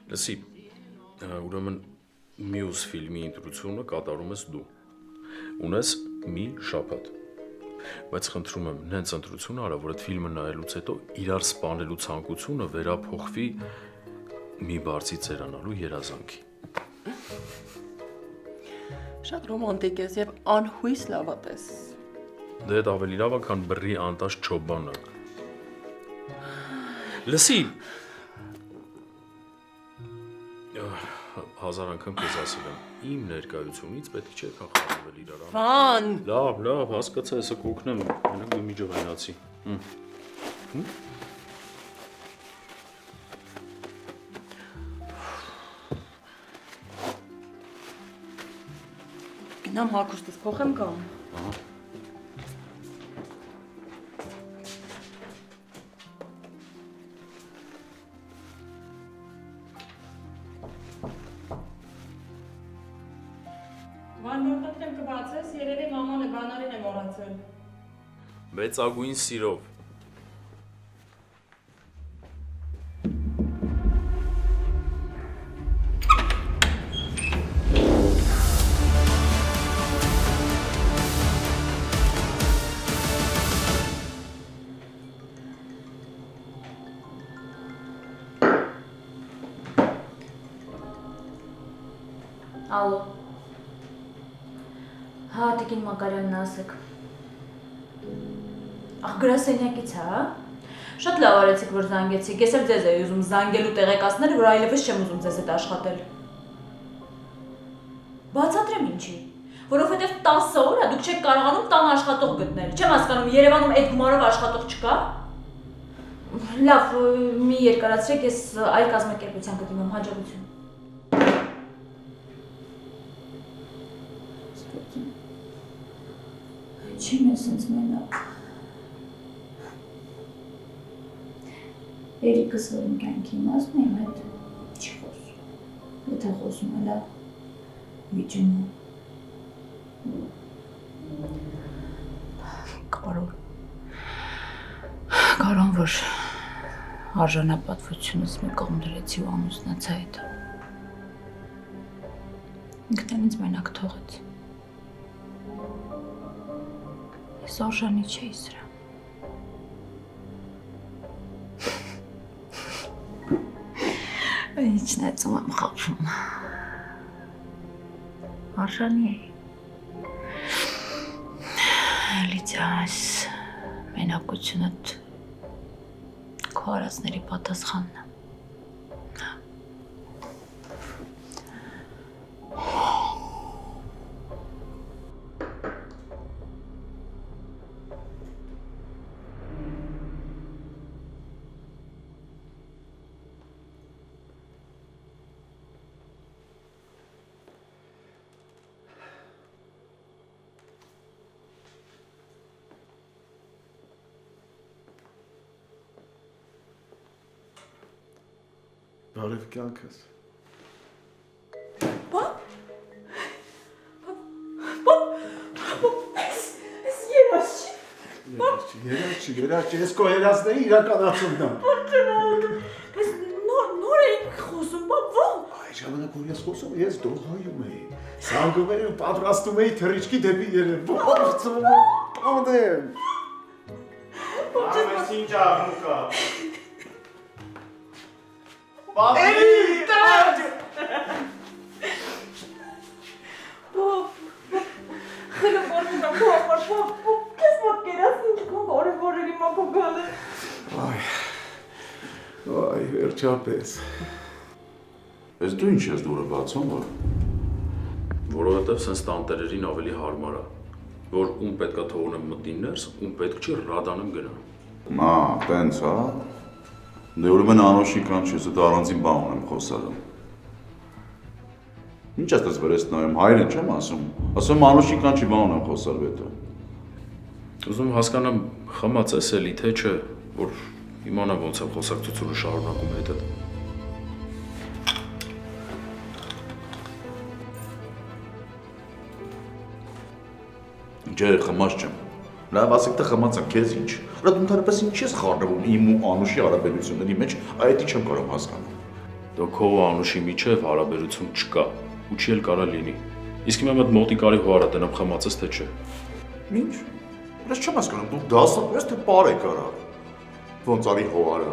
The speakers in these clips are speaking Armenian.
Լսի, ուրեմն մյուս ֆիլմի ընտրությունը կատարում ես դու։ Ունես մի շաբաթ։ Բայց խնդրում եմ, նենց ընտրություն արա, որ այդ ֆիլմը նայելուց հետո իրար սպանելու ցանկությունը վերափոխվի մի բարձի ծերանալու երազանքի։ Շատ ռոմանտիկ ես եւ անհույս լավատես։ Դե այդ ավելի լավ է, քան բռի անտաշ չոբանը։ Լսի, հազար անգամ քեզ ասել եմ, իմ ներկայությունից պետք չէ խախտվել իրար։ Վան։ Լավ, հասկացա, հեսա կօգնեմ, մենակ մի միջովայնացի։ Գնամ հագուստս փոխեմ կամ։ Ման որ խնդրեմ կբացես, երևի մաման է բանալին է մոռացել։ Մեծագույն սիրով։ Ալո։ Հա, Տիկին Մակարյանն ասեք։ Ախ, գրասենյակից հա։ Շատ լավ արեցիք, որ զանգեցիք։ Ես էլ ձեզ էի ուզում զանգելու տեղեկացնել, որ այլևս չեմ ուզում ձեզ հետ աշխատել։ Բացատրեմ ինչի։ Որովհետև 10 օր է դուք չեք կարողանում տան աշխատող գտնել։ Չեմ հասկանում, Երևանում այդ գումարով աշխատող չկա։ Լավ, մի երկարացրեք, ես այլ կազմակերպության կդիմեմ, հաջողություն։ Ինչի՞ ես ինձ մենակ։ Երիկս որ իմ կյանքի իմաստն է, իմ հետ չի խոսում։ Եթե խոսում է լավ, վիճում է։ Կարոն որ արժանապատվությունս մի կողմ դրեցի ու ամուսնացա հետ։ Ինքն ինձ մենակ թողեց։ Ես արժանի չէի սրա։ Ինչ նայում եմ խափում։ Արժանի էի։ Լիցա, այս մենակությունդ քո արածների պատասխանն է։ Բարև կյանքս։ Ես երաս չի։ Երաս չի, ես քո երազների իրականացումն եմ։ Ես նոր էի խոսում, ո՞վ։ Այդ ժամանակ որ ես խոսում, ես դողայում էի։ Զանգում էի ու պատրաստում էի թռիչքի դեպի Երևան։ Ո՞վ։ Ամես ինչ աղմուկա։ Այ, վերջապես։ Ես դու ինչ ես դուրը բացում, որ։ Որովհետև սենց տանտերերին ավելի հարմար է, որ ում պետք է թողնեմ մտնի ներս, ում պետք չի ռադանեմ գնա։ Մա, տենց, հա։ Դե ուրեմն անոշի կան չես, դա առանձին բան ունեմ խոսալը։ Ինչ ես դες վրես նայում, հայրեն չեմ ասում։ Ասում անոշի կան չի բան ունեմ խոսալ վետը։ Ուզում հասկանամ խմած ես էլի, թե չէ, որ իմանա ոնց է խոսակցությունը շարունակում հետդ։ Չէ, խմած չեմ։ Լավ, ասեք թե խմած եմ, քեզ ինչ։ Հələ դու ընդհանրապես ինչ ես խառնվում իմ ու Անուշի հարաբերությունների մեջ, այդ ինչ չեմ կարող հասկանալ։ Դո քո ու Անուշի միջև հարաբերություն չկա, ու չի էլ կարա լինի։ Իսկ հիմա մոտ մոտիկարի հոարը տնեմ խմացես թե չէ։ Ինչ։ Ես չեմ հասկանում, դու դասապես թե պար եք արա։ Ոնց արի հոարը։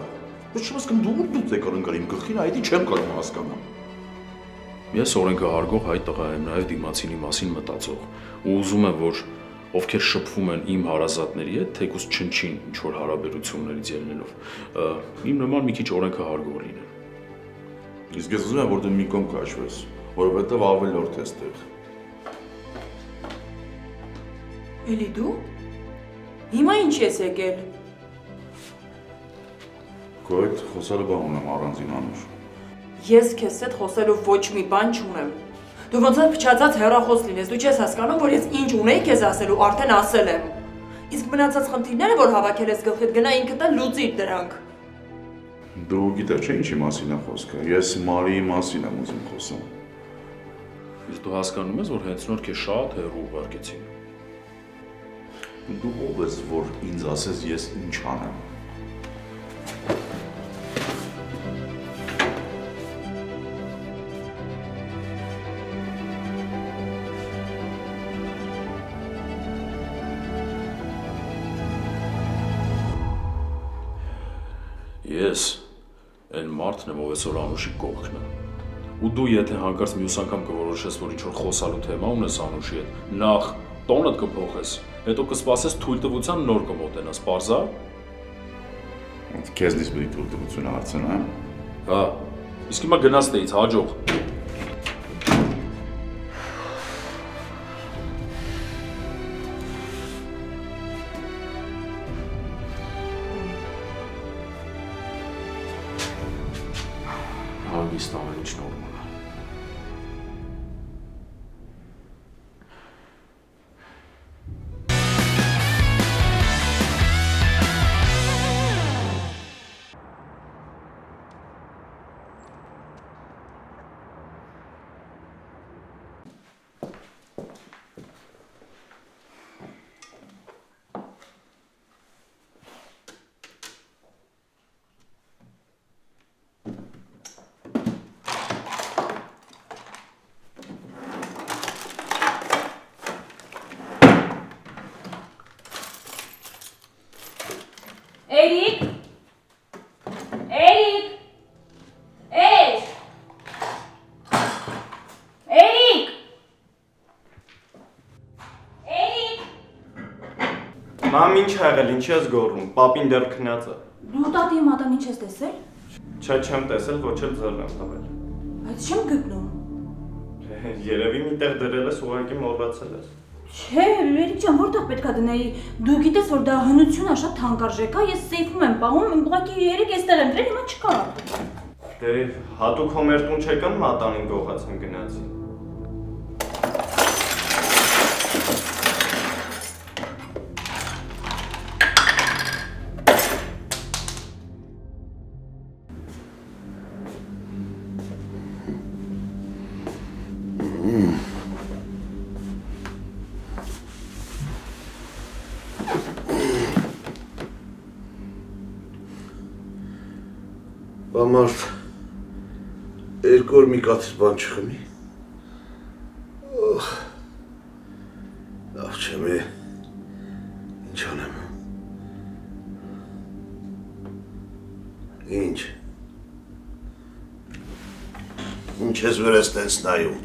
Ես չեմ հասկանում, դու եք արնկար իմ գլխին, այդի չեմ կարող հասկանալ։ Ես օրենքը հարգող հայ տղա եմ, նաև դիմացինի մասին մտածող, ու ուզում եմ, որ ովքեր շփվում են իմ հարազատների հետ, թեկուզ չնչին ինչ-որ հարաբերություններից ելնելով, իմ նման մի քիչ օրենքը հարգող լինեն։ Իսկ ես ուզում եմ, որ դու մի կողմ քաշվես, որովհետև ավելորդ ես տեղ։ Էլի դու։ Հիմա ինչ ես եկել։ Քո հետ խոսալու բան ունեմ առանձին Անուշ։ Ես քեզ հետ խոսելու ոչ մի բան չունեմ։ Դու ոնց որ փչացած հեռախոս լինես, դու չես հասկանում, որ ես ինչ ունեի քեզ ասելու, արդեն ասել եմ։ Իսկ մնացած խնդիրները, որ հավաքել ես գլխիդ, գնա ինքդ էլ լուծիր դրանք։ Դու գիտես չէ ինչի մասին է խոսքը։ Ես Մարիի մասին եմ ուզում խոսեմ։ Իսկ դու հասկանում ես, որ հենց նոր քեզ շատ հեռու ուղարկեցին։ Դու ով ես, որ ինձ ասես ես ինչ անեմ։ Ես այն մարդն եմ, ով այսօր Անուշի կողքն է։ Ու դու եթե հանկարծ մյուս անգամ կորոշես, որ ինչ-որ խոսալու թեմա ունես Անուշի հետ, նախ տոնդ կփոխես, հետո կսպասես թույլտվության նոր կմոտենաս, պարզա։ Քեզնից պետք է թույլտվություն հարցնեմ։ Հա, իսկ հիմա գնաց տեից, հաջող։ Հանգիստ ամեն ինչ նորմալ է։ Էրիկ։ Էրիկ։ Էս։ Էրիկ։ Էրիկ։ Մամ ինչ ա եղել, ինչի ես գոռում, պապին դեռ քնած է։ Դու տատի մատան ինչ ես տեսել։ Չէ, չեմ տեսել, ոչ էլ ձեռ եմ տվել։ Բայց չեմ գտնում։ Երևի միտեղ դրել ես, ուղղակի մոռացել ես։ Չէ, Էրիկ ջան, որտեղ պետքա դնեի։ Դու գիտես, որ դա հնություն է, շատ թանկարժեք է, ես սեյֆում եմ պահում, ուղղակի երեք էստեղ եմ դրել, հիմա չկա։ Դե հատուկ հոմեր տուն չեկան մատանին գողացեմ գնացի։ Բամարդ, երկու օր մի կաթից բան չխմի։ Լավ չեմ է, ինչ անեմ։ Ինչ։ Ինչ ես վեր ես տենց նայում։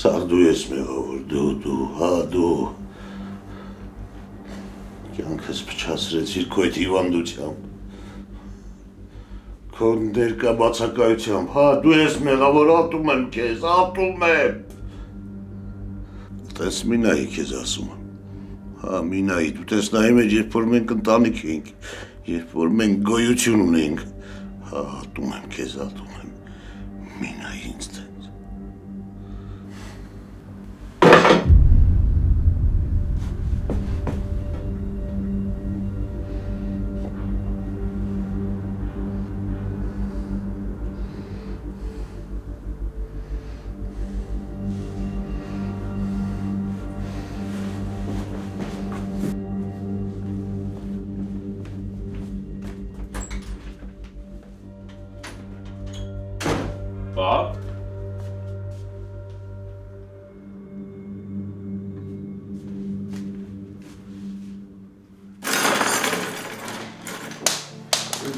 Սաղ դու ես մեղավոր, դու, կյանքս փչացրեցիր քո այդ հիվանդությամբ, քո ներկա բացակայությամբ, դու ես մեղավոր, ատում եմ քեզ, ատում եմ։ Տես մի նայի քեզ ասում եմ, մի նայի, դու տես նայի մեջ, երբ որ մենք ընտանիք ենք, երբ որ մենք գոյություն ունենք, ատում եմ քեզ, ատում եմ, մի նայի ինձ տես։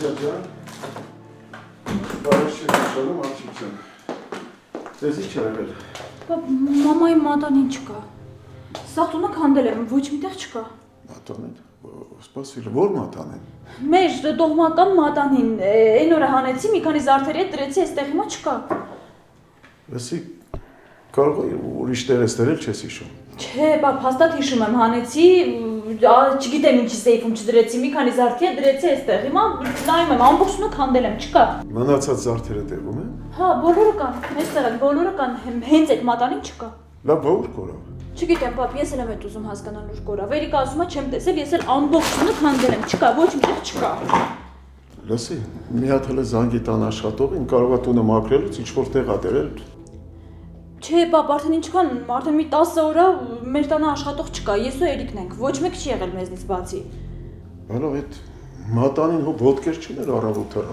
ջան։ Բարի շնորհակալ աղջիկան։ Ձեզ ի՞նչ արվել։ Մամայի մատանին չկա։ Սա տունը քանդել եմ, ոչ միտեղ չկա։ Մատանեն։ Սպասիր, ո՞ր մատանեն։ Մեր դողմական մատանին, այն օրը հանեցի, մի քանի զարդերի հետ դրեցի, այստեղ հիմա չկա։ Լսի, կարող է ուրիշ տեղ ես դրել, չես հիշում։ Չէ, բա հաստատ հիշում եմ, հանեցի, չգիտեմ ինչի սեյֆում չդրեցի, մի քանի զարդի հետ դրեցի այստեղ, հիմա նայում եմ, ամբողջը քանդել եմ, չկա։ Մնացած զարդերը տեղում են։ Հա, բոլորը կան, այստեղ են, բոլորը կան, հենց այդ մատանին չկա։ Լավ, ո՞ր կորավ։ Չգիտեմ, պապ, ես էլ եմ այդ ուզում հասկանալ ուր կորավ։ Էրիկա ասում է չեմ տեսել, ես էլ ամբողջը քանդել եմ, չկա, ոչ միտեղ չկա։ Լսի, մի հատ հələ զանգի տան աշխատողին կարող է տունը մաքրելուց ինչ-որ տեղ ա դերել։ Չէ, պապ, արդեն ինչքան, արդեն մի 10 օր է մեր տանը աշխատող չկա, ես ու Էրիկն ենք, ոչ մեկ չի եղել մեզնից բացի։ Բալով այդ մատանին հո ոտքեր չուներ առավոտը։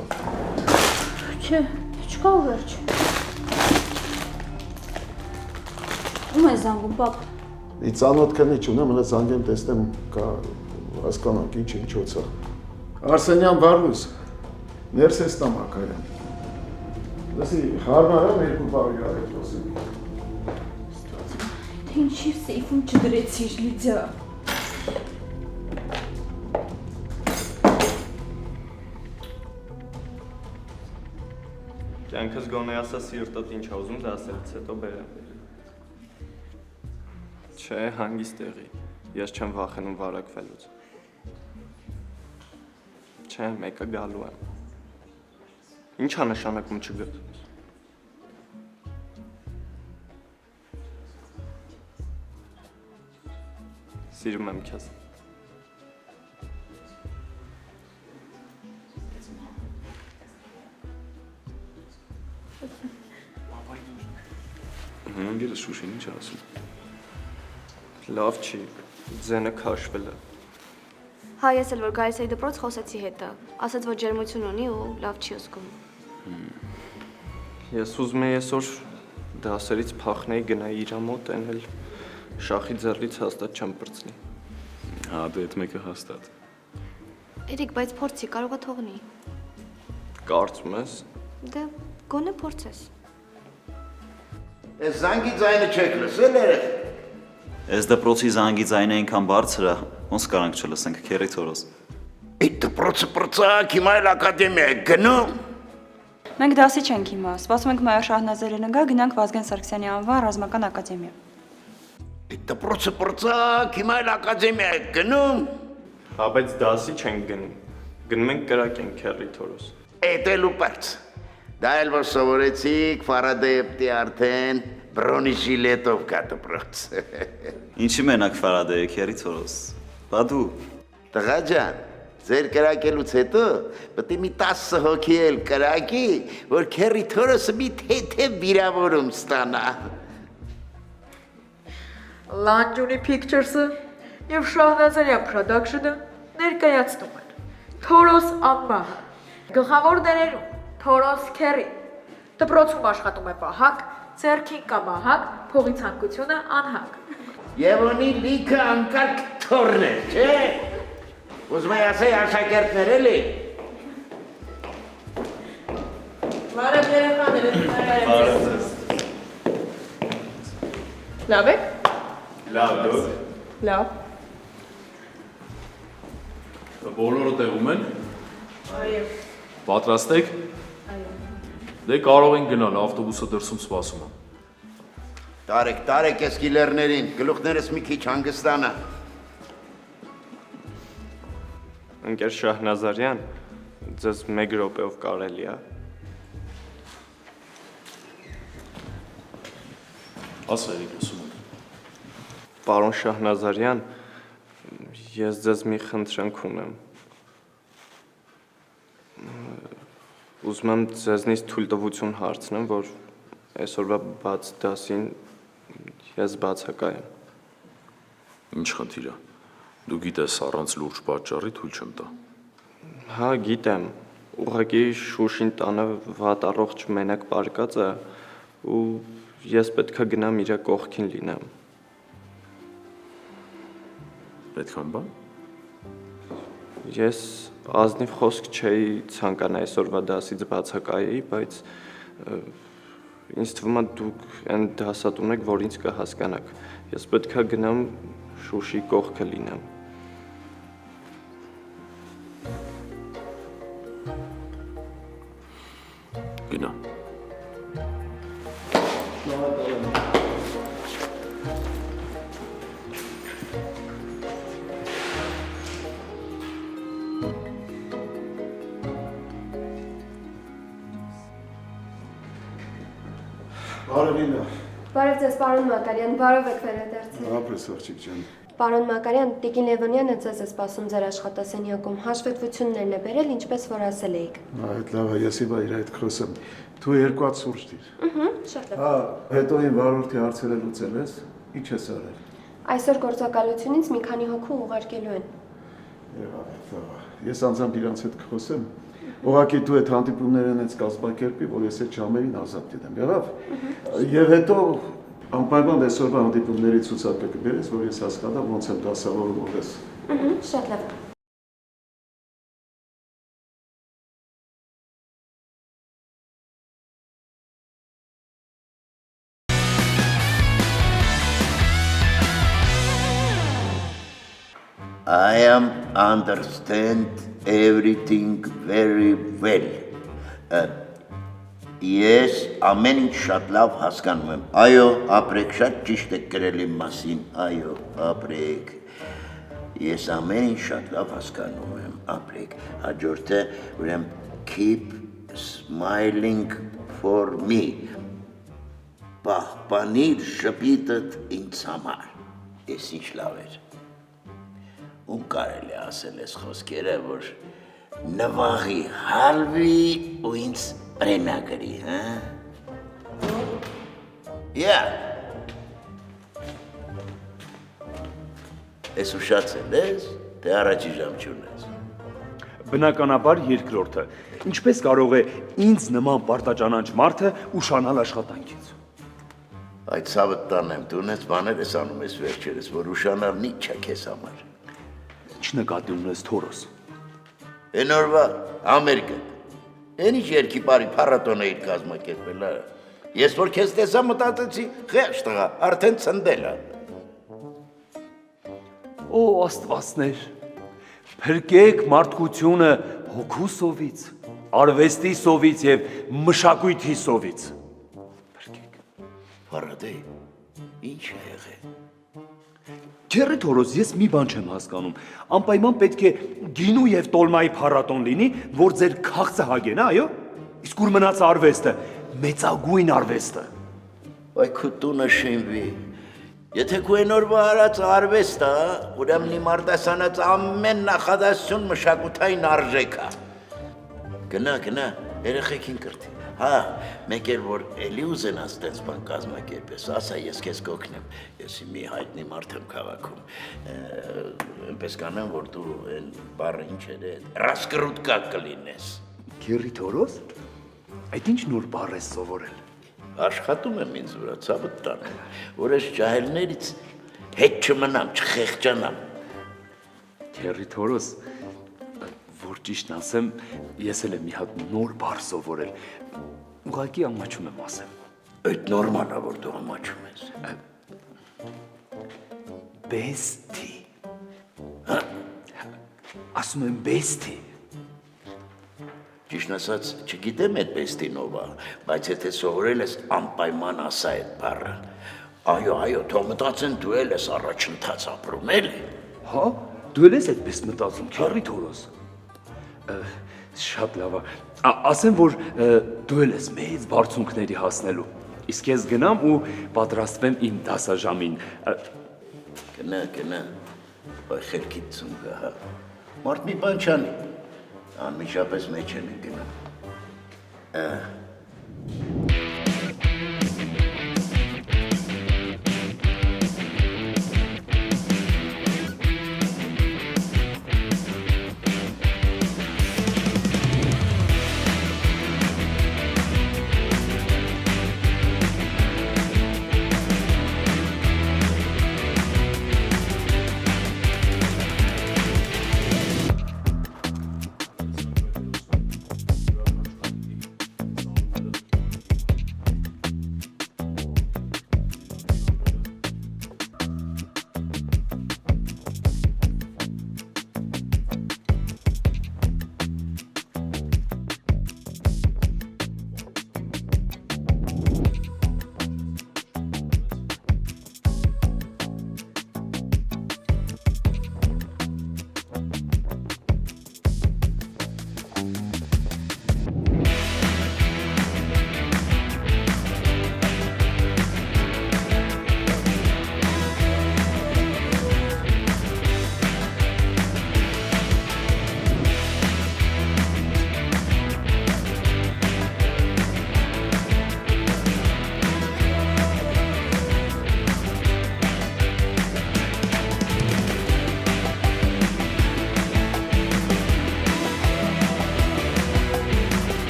Չէ, չկա ու վերջ։ Ում է զանգում, պապ։ Ի ծանոթ քնի չունեմ, հələ զանգեմ տեսնեմ կա հասկանանք ինչոց է։ Արսենյան Վարդուս, ներս ես տամակայան։ Լսի, հարմարամ երկու բառ արեք խոսենք։ Թե ինչի սեյֆում չդրեցիր, Լիդիա։ Կյանքս գոնե ասա սիրտոտ ինչ ա ուզում դա ասելից հետո բերեմ։ Չէ, հանգիստ տեղի։ Ես չեմ վախենում վարակվելուց։ Չէ, մեկը գալու եմ։ Ինչ ա նշանակում չգտ։ Սիրում եմ քեզ։ Հանգերս Շուշին ինչ ասում։ Լավ չի, ձենը քաշվել է։ Հա, ես էլ որ գալիս էի դպրոց խոսեցի հետը, ասաց որ ջերմություն ունի ու լավ չի զգում։ Ես ուզում եի այսօր դասերից փախնեի գնայի իր մոտ, այն էլ շախի ձեռից հաստատ չեմ պրծնի։ Հա, դե այդ մեկը հաստատ։ Էրիկ, բայց փորձի, կարող է թողնի։ Կարծում ես։ Դե գոնե փորձես։ Այս զանգի ձայնը չեք լսել երեք։ Այս դպրոցի զանգի ձայնը այնքան բարձր է, ոնց կարանք չլսենք, քերի Թորոս։ Այդ դպրոցը պրծակ, հիմա էլ ակադեմիա եք գնում։ Մենք դասի չենք հիմա, սպասում ենք Մայր Շահնազարյանը գա, գնանք Վազգեն Սարգսյանի անվան ռազմական ակադեմիա։ Այդ դպրոցը պրծակ, հիմա էլ ակադեմիա եք գնում։ Հա, բայց դասի չենք գնում։ Գնում ենք կրակենք քերի Թորոս։ Այդ էլ ու պարծ։ Դա էլ որ սովորեցիք Ֆարադեյի արդեն Բրոնի ժիլետով կա դպրոց։ Ինչի մենակ Ֆարադեյը, քերի Թորոս։ Բա դու։ Տղա ջան, ձեր կրակելուց հետո պետք է մի 10 հոգի էլ կրակի, որ քերի Թորոսը մի թեթև վիրավորում ստանա։ Լանջունի Pictures-ը եւ Շահնազարյան Production-ը ներկայացնում են Թորոս անմահ։ Գլխավոր դերերում Թորոս Քերի։ Դպրոցում աշխատում է պահակ, ձեռքին կա մահակ, փողի ցանկությունը անհակ։ Եվ ունի լիքը անկարգ թորներ, չէ՞։ Ուզում եմ ասել աշակերտներ էլի։ Բարև երեխաներ, լավ եք։ Լավ, դու։ Լավ։ Բոլորը տեղում են։ Այո։ Պատրաստ եք։ Դե կարող են գնալ, ավտոբուսը դրսում սպասում է։ Տարեք ես կիլերներին, գլուխներս մի քիչ հանգստանա։ Ընկեր Շահնազարյան, ձեզ 1 րոպեով կարելի է։ Ասա երեք լսում եմ։ Պարոն Շահնազարյան, ես ձեզ մի խնդրանք ունեմ։ Ուզում եմ ձեզնից թույլտվություն հարցնեմ, որ այսօրվա բաց դասին ես բացակա եմ։ Ինչ խնդիր է։ Դու գիտես առանց լուրջ պատճառի թույլ չեմ տա։ Հա, գիտեմ։ Ուղղակի Շուշին տանը վատ առողջ մենակ պարկած է ու ես պետք է գնամ իր կողքին լինեմ։ Պետք է բան։ Ես ազնիվ խոսք չէի ցանկանա այսօրվա դասից բացակայի, բայց ինձ թվում է դուք այն դասատուն եք, որ ինձ կհասկանաք։ Ես պետք է գնամ Շուշի կողքը լինեմ։ Գնա։ Բարևինա։ Բարև ձեզ, պարոն Մակարյան, բարով եք վերադարձել։ Ապրես աղջիկ ջան։ Պարոն Մակարյան, Տիկին Լևոնյանը ձեզ է սպասում ձեր աշխատասենյակում։ Հաշվետվություններն է բերել, ինչպես որ ասել էիք։ Այդ լավ է, ես իվա իր հետ խոսեմ։ Դու երկու հատ սուրճ դիր։ Շատ լավ։ Հա, հետո ին վարորդի հարցերը լուծել ես, ինչ ես արել։ Այսօր գործակալությունից մի քանի հոգու ուղարկելու են։ Եղավ, լավ է։ Ես անձամբ իրանց հետ կխոսեմ։ Ուղղակի դու այդ հանդիպումներն ես կազմակերպի, որ ես այդ ժամերին ազատ դիտեմ, եղավ։ Եվ հետո անպայման այսօրվա հանդիպումների ցուցակը կբերես, որ ես հասկանամ ոնց եմ դասավորում ուղես։ Շատ լավ։ I understand everything very well. Ես ամեն ինչ շատ լավ հասկանում եմ։ Այո, ապրեք, շատ ճիշտ եք գրել իմ մասին։ Այո, ապրեք։ Ես ամեն ինչ շատ լավ հասկանում եմ, ապրեք։ Հաջորդը, ուրեմն keep smiling for me. Պահպանիր շպիտդ ինձ համար։ Ես ինչ լավ էր։ Ում կարելի ասել ես խոսքերը, որ նվաղի հալվի ու ինձ պրենագրի, հա? Ես ուշացել ես, թե առաջի ժամ չունես։ Բնականաբար երկրորդը, ինչպես կարող է ինձ նման պարտաճանաչ մարդը ուշանալ աշխատանքից։ Այդ ցավը տանեմ, դու ունես բաներ ես անում ես վերջերս, որ ուշանալն ինչ է քեզ համար։ Ինչ նկատի ունես Թորոս։ Էն օրվա Ամերիկա։ Էն ինչ երկի բարի փառատոն էիր կազմակերպել, հա։ Ես որ քեզ տեսա մտածեցի, խեղճ տղա, արդեն ցնդել է։ Օ, Աստվածներ։ Փրկեք մարդկությունը հոգու սովից, արվեստի սովից եւ մշակույթի սովից։ Փրկեք։ Փառատե, ինչ է եղել։ Քեռի Թորոս, ես մի բան չեմ հասկանում։ Անպայման պետք է գինու եւ տոլմայի փառատոն լինի, որ ձեր քաղցը հագեն, այո։ Իսկ ուր մնաց արվեստը, մեծագույն արվեստը։ Այ քո տունը շինվի։ Եթե քո այն օրվա արած արվեստը, ուրեմն իմ արտասանած ամեն նախադասություն մշակութային արժեք է։ Գնա, երեխեքին կրթի։ Հա, մեկ էլ որ էլի ուզենաս տենց բան կազմակերպես, ասա ես քեզ կօգնեմ, ես մի հայտնի մարդ եմ քաղաքում, այնպես կանեմ, որ դու այն բառը ինչ էր, ռասկրուտկա կլինես։ Քեռի Թորոս, այդ ինչ նոր բառ ես սովորել։ Աշխատում եմ ինձ վրա, ցավը տանեմ, որ այս ջահելներից հետ չմնամ, չխեղճանամ։ Քեռի Թորոս, որ ճիշտն ասեմ, ես էլ եմ մի հատ նոր բառ սովորել։ Ուղղակի ամաչում եմ ասեմ։ Այդ նորմալ է, որ դու ամաչում ես։ Բեստի։ Ասում եմ բեստի։ Ճիշտն ասած, չգիտեմ այդ բեստին ով է, բայց եթե սովորել ես անպայման ասա այդ բառը։ Այո, թող մտածեն դու էլ ես առաջընթաց ապրում, էլի։ Հա, դու էլ ես այդպես մտածում, քեռի Թորոս։ Շատ լավ է։ Ասեմ, որ դու էլ ես մեծ բարձունքների հասնելու։ Իսկ ես գնամ ու պատրաստվեմ իմ դասաժամին։ Գնա, այ խելքիդ ծունգը, հա։ Մարդ մի բան չանի, անմիջապես մեջ են գնում։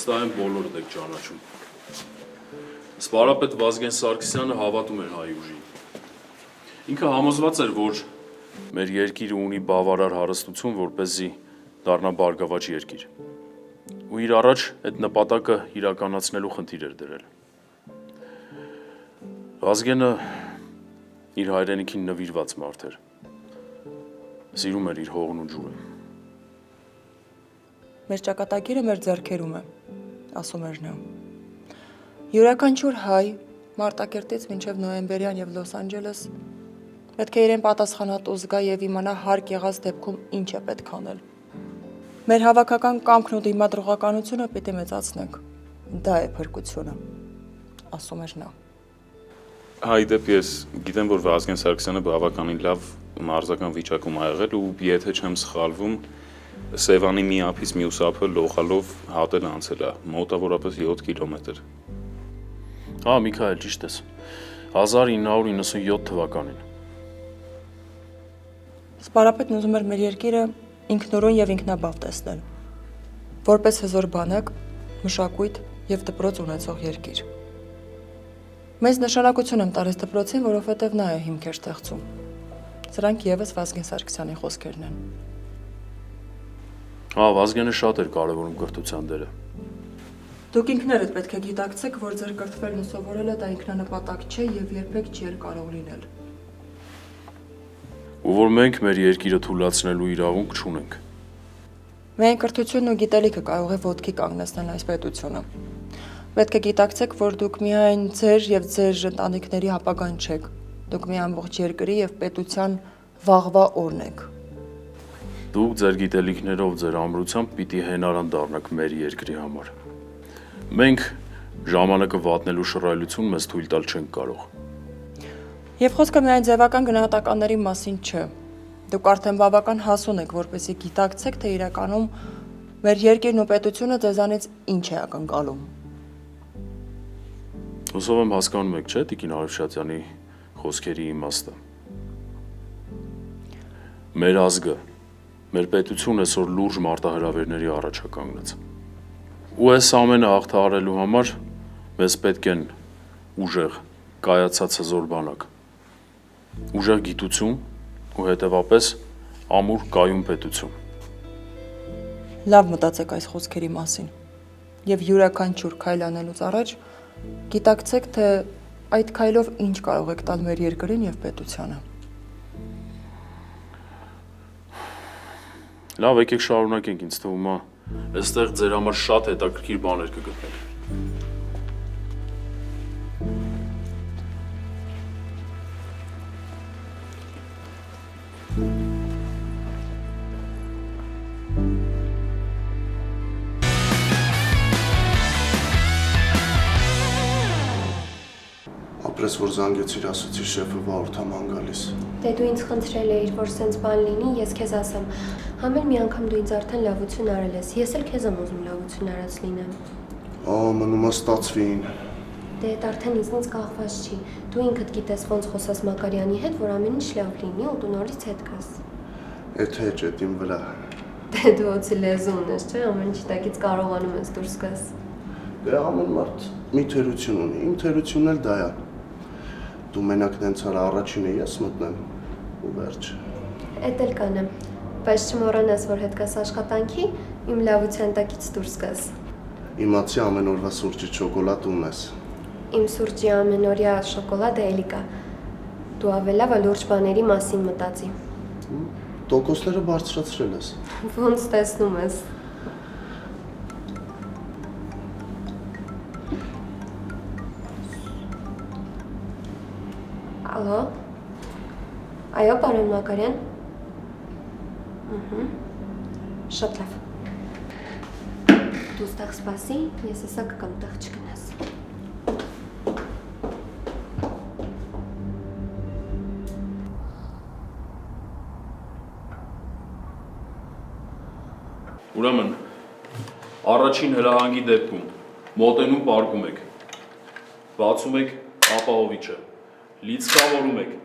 վստահ եմ բոլորդ եք ճանաչում։ Սպարապետ Վազգեն Սարգսյանը հավատում էր հայ ուժին։ Ինքը համոզված էր, որ մեր երկիրը ունի բավարար հարստություն, որպեսզի դառնա բարգավաճ երկիր։ Ու իր առաջ այդ նպատակը իրականացնելու խնդիր էր դրել։ Վազգենը իր հայրենիքին նվիրված մարդ էր։ Սիրում էր իր հողն ու ջուրը։ Մեր ճակատագիրը մեր ձեռքերում է, ասում էր նա։ Յուրաքանչյուր հայ Մարտակերտից մինչև Նոյեմբերյան եւ Լոս Անջելես պետք է իրեն պատասխանատու զգա եւ իմանա հարկ եղած դեպքում ինչ է պետք անել։ Մեր հավաքական կամքն ու դիմադրողականությունը պիտի մեծացնենք։ Դա է փրկությունը, ասում էր նա։ Հայդեպ ես գիտեմ, որ Վազգեն Սարգսյանը բավականին լավ մարզական վիճակում ա եղել ու եթե չեմ սխալվում, Սևանի մի ափից մյուս ափը լողալով հատել անցել է, մոտավորապես 7 կիլոմետր։ Հա, Միքայել, ճիշտ ես։ 1997 թվականին։ Սպարապետն ուզում էր մեր երկիրը ինքնուրույն եւ ինքնաբավ տեսնել, որպես հզոր բանակ, մշակույթ եւ դպրոց ունեցող երկիր։ Մեծ նշանակություն եմ տալիս դպրոցին, որովհետեւ նա է հիմքեր ստեղծում։ Սրանք եւս Վազգեն Սարգսյանի խոսքերն են։ Հա, Վազգենը շատ էր կարևորում կրթության դերը։ Դուք ինքներդ պետք է գիտակցեք, որ ձեր կրթվելն ու սովորելը դա ինքնանպատակ չէ եւ երբեք չի էլ կարող լինել։ Ու որ մենք մեր երկիրը թույլատնելու իրավունք չունենք։ Միայն կրթությունն ու գիտելիքը կարող է ոտքի կանգնեցնել այս պետությունը։ Պետք է գիտակցեք, որ դուք միայն ձեր եւ ձեր ընտանիքների ապագան չեք։ Դուք մի ամբողջ երկրի եւ պետության վաղվա օրն եք։ Դուք ձեր գիտելիքներով, ձեր ամրությամբ պիտի հենարան դառնաք մեր երկրի համար։ Մենք ժամանակը վատնելու շռայլություն մեզ թույլ տալ չենք կարող։ Եվ խոսքը միայն ձևական գնահատականների մասին չէ։ Դուք արդեն բավական հասուն եք, որպեսզի գիտակցեք, թե իրականում մեր երկիրն ու պետությունը ձեզանից ինչ է ակնկալում։ Հուսով եմ հասկանում եք, չէ՞, Տիկին Արևշատյանի խոսքերի իմաստը։ Մեր ազգը, մեր պետությունը այսօր լուրջ մարտահրավերների առաջ է կանգնած։ Ու այս ամենը հաղթահարելու համար մեզ պետք են ուժեղ, կայացած հզոր բանակ, ուժեղ գիտություն ու հետևապես ամուր կայուն պետություն։ Լավ մտածեք այս խոսքերի մասին եւ յուրաքանչյուր քայլ անելուց առաջ գիտակցեք, թե այդ քայլով ինչ կարող եք տալ մեր երկրին եւ պետությանը։ Լավ, եկեք շարունակենք, ինձ թվում է, այստեղ ձեր համար շատ հետաքրքիր բաներ կգտնեք։ Ապրես, որ զանգեցիր, ասացի շեֆը Վարդամ ան գալիս։ Դե դու ինձ խնդրել էիր, որ սենց բան լինի, ես քեզ ասեմ։ Համել մի անգամ դու ինձ արդեն լավություն արել ես, ես էլ քեզ եմ ուզում լավություն արած լինեմ։ Մնում է ստացվին։ Դե այդ արդեն ինձնից կախված չի։ Դու ինքդ գիտես ոնց խոսած Մակարյանի հետ, որ ամեն ինչ լավ լինի ու դու նորից հետ գաս։ Էդ հեչ էդ իմ վրա։ Դե դու օծի լեզու ունես, չէ՞, ամեն ինչ տակից կարողանում ես դուրս գաս։ Դե ամեն մարդ մի թերություն ունի, իմ թերությունն էլ դա է։ Դու մենակ նենց արա առաջինը ես մտնեմ ու վերջ։ Էդ էլ կանեմ, բայց չմոռանաս, որ հետ գաս աշխատանքի, իմ լավության տակից դուրս գաս։ Իմացի ամեն օրվա սուրճի շոկոլադ ունես։ Իմ սուրճի ամենօրյա շոկոլադը էլի կա։ Դու ավելավ լուրջ բաների մասին մտածի։ Տոկոսները բարձրացրել ես։ Ոնց տեսնում ես։ Ալո։ Այո, պարոն Մակարյան։ Շատ լավ։ Դու ստեղ սպասի, ես հեսա կգամ տեղ չգնաս։ Ուրեմն, առաջին հրահանգի դեպքում մոտենում պարկում եք, բացում եք ապահովիչը, լիցքավորում եք,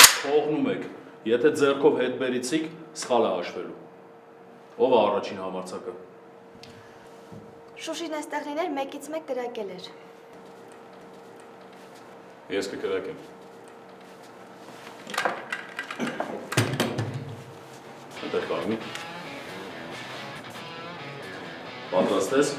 թողնում եք, եթե ձեռքով հետ բերիցիք, սխալ է հաշվելու։ Ով է առաջին համարձակը։ Շուշին այստեղ լիներ, մեկից մեկ կրակել էր։ Ես կկրակեմ։ Այդտեղ կարմի։ Պատրաստ ես։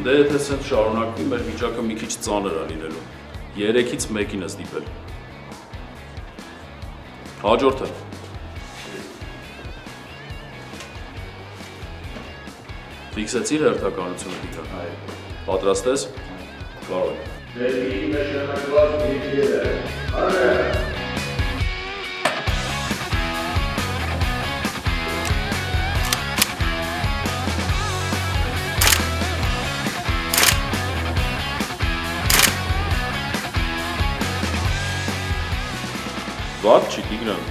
Դե եթե սենց շարունակվի, մեր վիճակը մի քիչ ծանր է լինելու։ 3-ից 1-ին է ստիպել։ Հաջորդը։ Ֆիքսեցիր հերթականությունը դիքան։ Պատրաստ ես։ Կարող ես։ Դեպի նշանակված դիրքերը։ Արը։ Վատ չի, Տիգրան։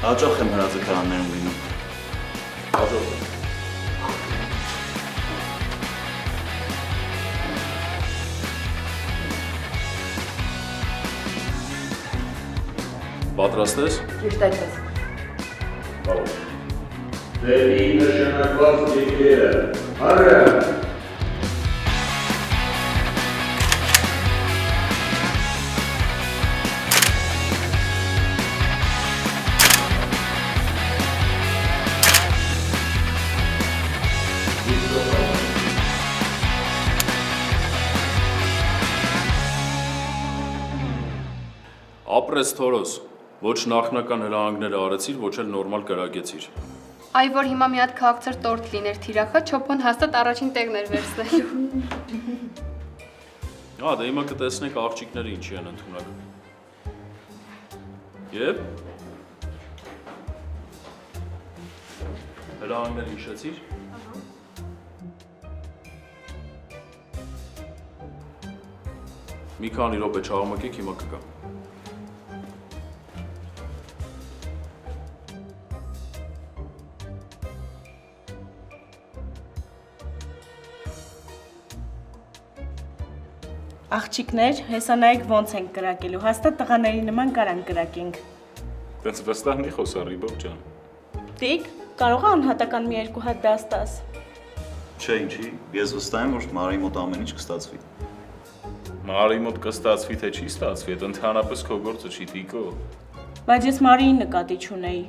Հաճախ եմ հրաձգարաններում լինում։ Հաջորդը։ Պատրաստ ես։ Ճիշտ այդպես։ Կարող։ Դեպի նշանակված դիրքերը։ Արը։ Ապրես Թորոս, ոչ նախնական հրահանգները արեցիր, ոչ էլ նորմալ կրակեցիր։ Այ որ հիմա մի հատ քաղցր տորտ լիներ թիրախը, չոփոն հաստատ առաջին տեղն էր վերցնելու։ Դե հիմա կտեսնենք աղջիկները ինչի են ընդունակ։ Եվ հրահանգները հիշեցիր։ Մի քանի րոպե չաղմկեք, հիմա կգա։ Աղջիկներ, հեսա նայեք ոնց ենք կրակելու, հաստատ տղաների նման կարան կրակենք։ Տենց վստահ մի խոսարի, բող ջան։ Տիկ, կարող է անհատական մի երկու հատ դաս տաս։ Չէ, ինչի, ես վստահ եմ, որ Մարիի մոտ ամեն ինչ կստացվի։ Մարիի մոտ կստացվի, թե չի ստացվի, այդ ընդհանրապես քո գործը չի, Տիկո։ Բայց ես Մարիին նկատի չունեի։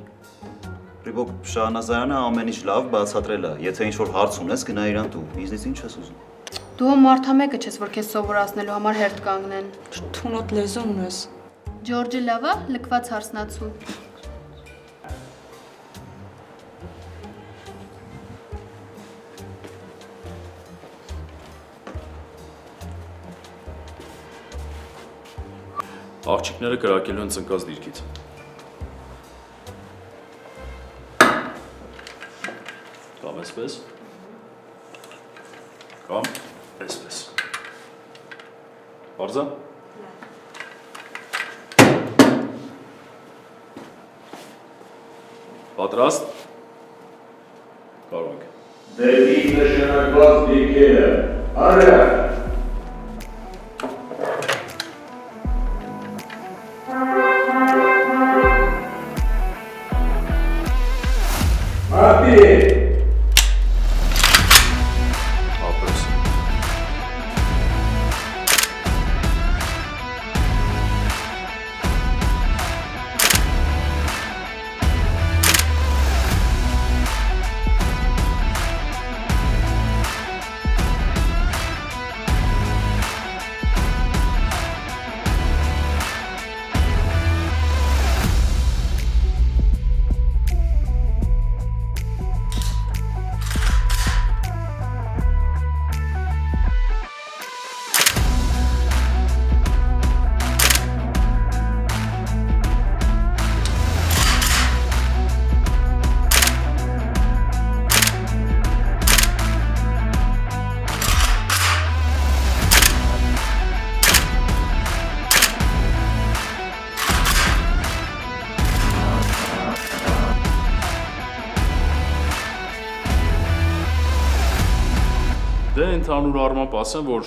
Ռիբոկ Շահնազարյանը ամեն ինչ լավ բացատրել է։ Եթե ինչ-որ հարց ունես, գնա իրան տու։ Ինձնից ինչ ես ուզում։ Դու մարդամեկը չես, որ քեզ սովորացնելու համար հերթ կանգնեն։ Թունոտ լեզուն ունես։ Ջորջը լավ է, լքված հարսնացու։ Աղջիկները կրակելու են ծնկած դիրքից։ Կամ այսպես։ Կամ այսպես։ Պարզա։ Պատրաստ։ Կարող ենք։ Դեպի նշանակված դիրքերը։ Արը։ Մարտի։ Ապրես։ ընդհանուր առմամբ ասեմ, որ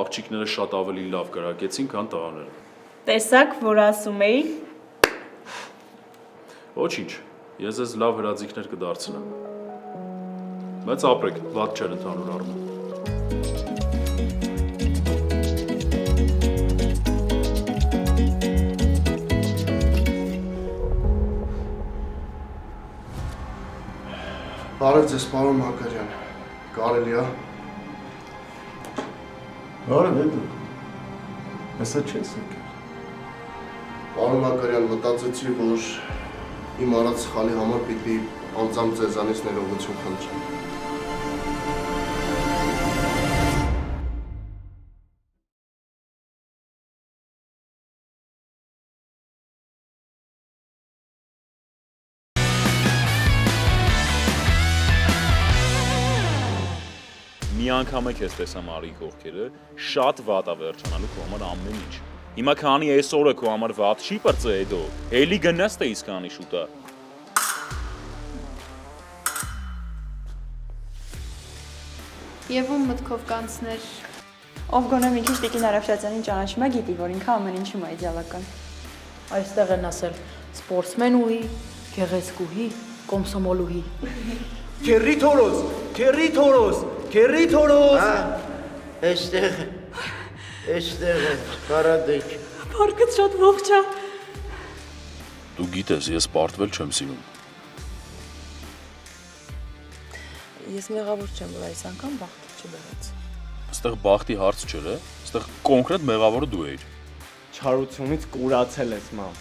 աղջիկները շատ ավելի լավ կրակեցին, քան տղաները։ Տեսակ, որ ասում էի։ Ոչինչ, ես ես լավ հրաձիգներ կդարձնեմ։ Բայց ապրեք, վատ չէր ընդհանուր առմամբ։ Բարև ձեզ, պարոն Մակարյան, կարելի է։ Բարև դու։ Հեսա չես եկել։ Պարոն Մակարյան, մտածեցի, որ իմ արած սխալի համար պիտի անձամբ ձեզանից ներողություն խնդրեմ։ Մի անգամ եք ես տեսա Մարիի կողքերը, շատ վատ է վերջանալու քո համար ամեն ինչ։ Հիմա քանի այսօրը քո համար վատ չի բրծե հետո, էլի գնաս թե իսկ անի շուտա։ Եվ ում մտքով կանցներ։ Ով գոնե մի քիչ Տիկին Արաքշացյանին ճանաչում է, գիտի, որ ինքը ամեն ինչում է իդեալական։ Այստեղ են ասել սպորտսմենուհի, գեղեցկուհի, կոմսոմոլուհի։ Քերի Թորոս, Քերի Թորոս, Քերի Թորոս։ Էստեղ է, կարադեկ։ Փառքդ շատ ողջ է։ Դու գիտես, ես պարտվել չեմ սիրում։ Ես մեղավոր չեմ, որ այս անգամ բախտը չբերեց։ Այստեղ բախտի հարց չէր, այստեղ կոնկրետ մեղավորը դու էիր։ Չարությունից կուրացել ես, մամ։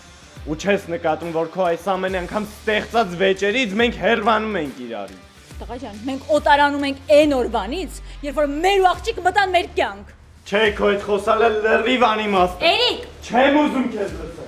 Ու չես նկատում, որ քո այս ամեն անգամ ստեղծած վեճերից մենք հեռվանում ենք իրարից։ Տղա ջան, մենք օտարանում ենք այն օրվանից, երբ որ մեր ու աղջիկը մտան մեր կյանք։ Չէ, քո այդ խոսալը լրիվ անիմաստ է։ Էրիկ, Չեմ ուզում քեզ լսել։